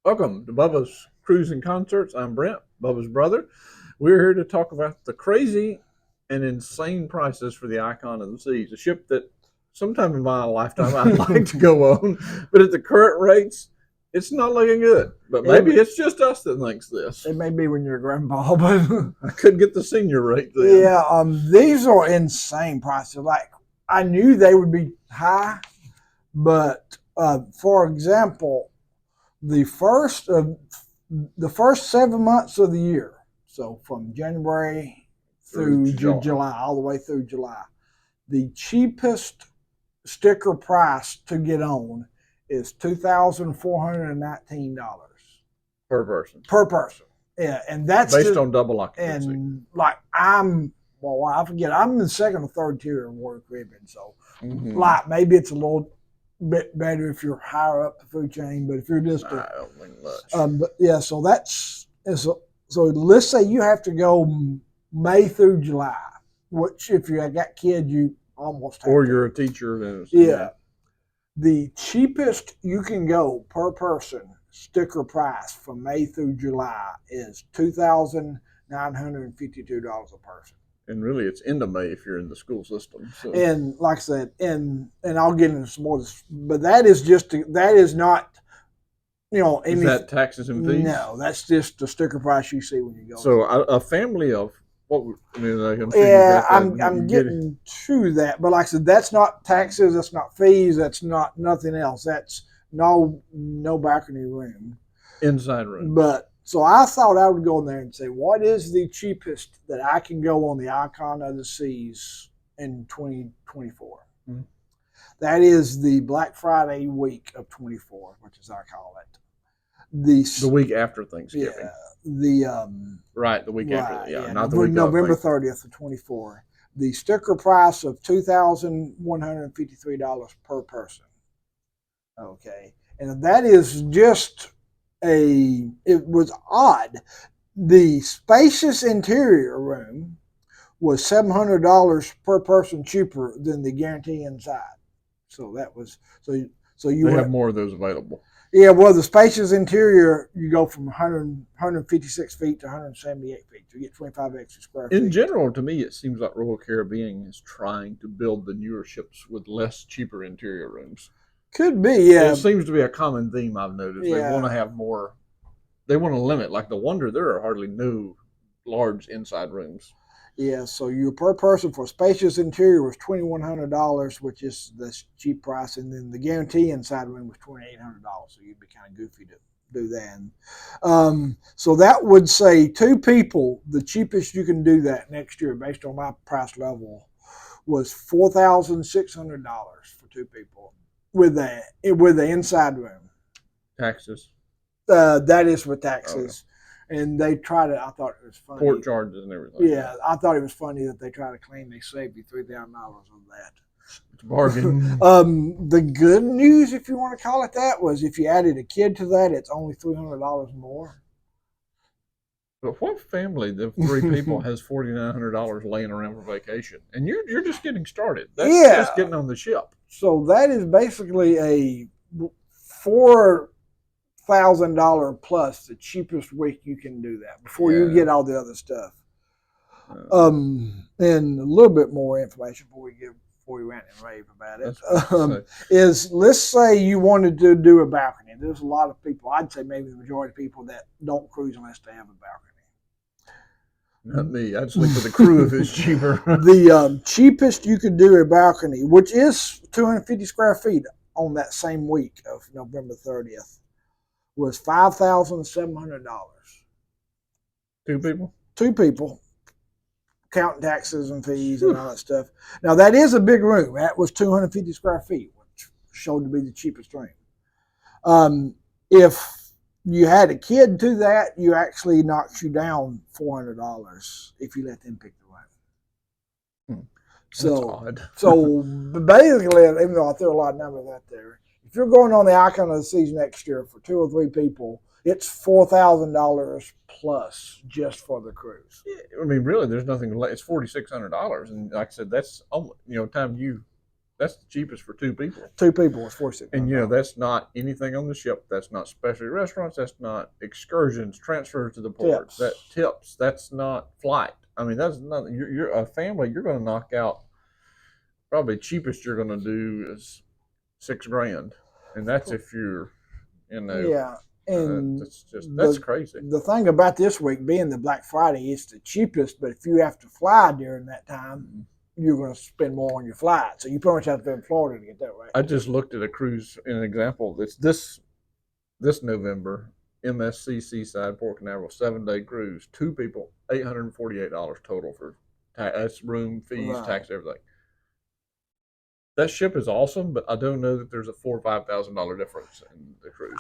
Welcome to Bubba's Cruise and Concerts. I'm Brent, Bubba's brother. We're here to talk about the crazy and insane prices for the Icon of the Seas, a ship that sometime in my lifetime I'd like to go on, but at the current rates, it's not looking good. But maybe it's just us that thinks this. It may be when you're a grandpa, but I could get the senior rate then. yeah, these are insane prices. Like I knew they would be high, but for example, the first 7 months of the year, so from January through July, all the way through July, the cheapest sticker price to get on is $2,419 per person. per person. Yeah, and that's based on double occupancy. And like I forget, I'm in the second or third tier of Royal Caribbean, so like maybe it's a little bit better if you're higher up the food chain, but if you're just I don't think much. But yeah, so so let's say you have to go May through July, which if you got kids, you almost have or to. You're a teacher, then yeah. The cheapest you can go per person sticker price from May through July is $2,952 a person. And really, it's end of May if you're in the school system. So. And like I said, and I'll get into some more, but that is not, is that taxes and fees? No, that's just the sticker price you see when you go. So a family of what? I'm getting to that, but like I said, that's not taxes, that's not fees, that's not nothing else. That's no balcony room, inside room. But so I thought I would go in there and say, what is the cheapest that I can go on the Icon of the Seas in 2024? Mm-hmm. That is the Black Friday week of 24, which is I call it. The week after Thanksgiving. Yeah, the week after. Yeah, not the week week November 30th of 24. The sticker price of $2,153 per person. Okay, and that is just it was odd. The spacious interior room was $700 per person cheaper than the guarantee inside. So that was so you have more of those available. Yeah, well, the spacious interior, you go from 156 feet to 178 feet. You get 25 extra square feet. In general, to me, it seems like Royal Caribbean is trying to build the newer ships with less cheaper interior rooms. Could be, yeah. It seems to be a common theme I've noticed. Yeah. They want to have more. They want to limit. Like the Wonder, there are hardly no large inside rooms. Yeah, so your per person for spacious interior was $2,100, which is the cheap price, and then the guarantee inside room was $2,800. So you'd be kind of goofy to do that. So that would say two people, the cheapest you can do that next year, based on my price level, was $4,600 for two people with the inside room. Taxes. That is with taxes. And they tried it. I thought it was funny. Port charges and everything. Yeah, I thought it was funny that they try to claim they saved you $3,000 on that. It's a bargain. The good news, if you want to call it that, was if you added a kid to that, it's only $300 more. But what family of three people has $4,900 laying around for vacation? And you're just getting started. That's just getting on the ship. So that is basically a $4,000 plus the cheapest week you can do that before you get all the other stuff. And a little bit more information before we rant and rave about it is, let's say you wanted to do a balcony. There's a lot of people, I'd say maybe the majority of people, that don't cruise unless they have a balcony. Not me. I'd sleep with a crew if it's cheaper. The cheapest you could do a balcony, which is 250 square feet on that same week of November 30th, was $5,700. Two people? Two people, counting taxes and fees and all that stuff. Now, that is a big room. That was 250 square feet, which showed to be the cheapest room. If you had a kid to that, you actually knocks you down $400 if you let them pick the room. So basically, even though I threw a lot of numbers out there, if you're going on the Icon of the Seas next year for two or three people, it's $4,000 plus just for the cruise. Yeah, I mean, really, there's nothing. It's $4,600, and like I said, that's That's the cheapest for 2 people. 2 people is $4,600. And that's not anything on the ship. That's not specialty restaurants. That's not excursions, transfers to the port. Tips. That tips. That's not flight. I mean, that's not. You're a family. You're going to knock out. Probably cheapest you're going to do is $6,000, and that's if you're, Yeah, and that's crazy. The thing about this week being the Black Friday, it's the cheapest. But if you have to fly during that time, you're going to spend more on your flight. So you pretty much have to be in Florida to get that right. I just looked at a cruise in an example. It's this November, MSC Seaside Port Canaveral 7-day cruise, 2 people, $848 total for that's room, fees, tax, everything. That ship is awesome, but I don't know that there's a $4,000 or $5,000 difference in the cruise.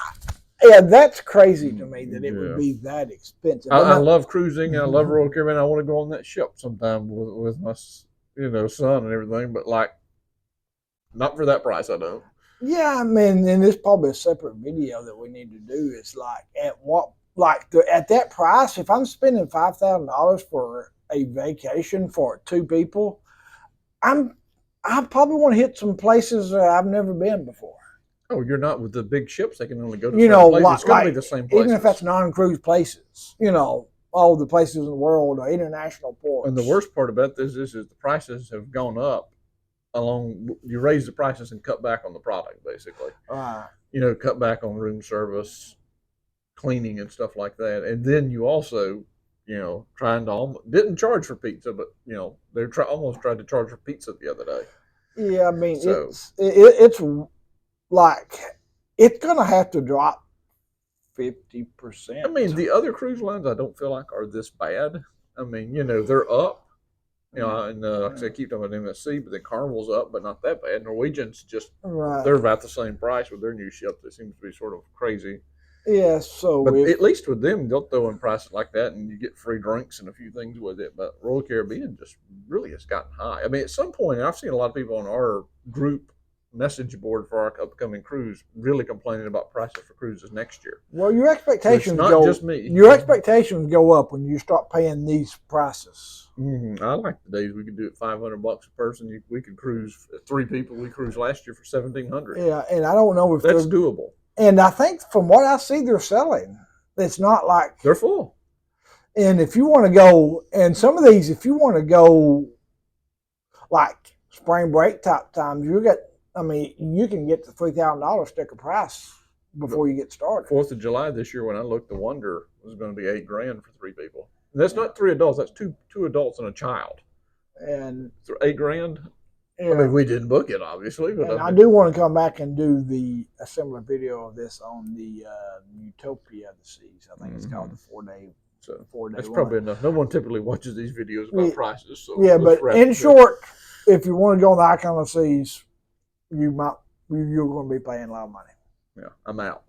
Yeah, that's crazy to me that it would be that expensive. I love cruising and I love Royal Caribbean. I want to go on that ship sometime with my son and everything, but not for that price. I don't. Yeah, I mean, and there's probably a separate video that we need to do. It's like at that price, if I'm spending $5,000 for a vacation for 2 people, I probably want to hit some places I've never been before. Oh, you're not with the big ships. They can only go to certain places. It's going to be the same places. Even if that's non-cruise places, all the places in the world are international ports. And the worst part about this is the prices have gone up you raise the prices and cut back on the product, basically. Cut back on room service, cleaning and stuff like that. And then you also, didn't charge for pizza, but, they almost tried to charge for pizza the other day. Yeah, I mean, it's like, it's going to have to drop 50%. I mean, the other cruise lines I don't feel like are this bad. I mean, they're up. And like I said, I keep talking about MSC, but then Carnival's up, but not that bad. Norwegian's they're about the same price with their new ship. That seems to be sort of crazy. Yeah, so. But at least with them, they'll throw in prices like that and you get free drinks and a few things with it. But Royal Caribbean just really has gotten high. I mean, at some point, I've seen a lot of people on our group message board for our upcoming cruise really complaining about prices for cruises next year. Well, your expectations just me. Your expectations go up when you start paying these prices. I like the days we could do it $500 a person. We could cruise 3 people. We cruised last year for $1,700. Yeah, and I don't know if that's doable. And I think from what I see, they're selling. It's not like they're full. And if you want to go, and some of these, if you want to go, like spring break type times, you can get the $3,000 sticker price before you get started. 4th of July this year, when I looked, the Wonder was going to be $8,000 for 3 people. And that's not 3 adults. That's two adults and a child. And $8,000. Yeah. I mean, we didn't book it, obviously, but I do want to come back and do a similar video of this on the Utopia of the Seas. I think it's called the 4-day. So 4-day. That's probably enough. No one typically watches these videos about prices. So yeah, but in short, if you want to go on the Icon of the Seas, you're going to be paying a lot of money. Yeah, I'm out.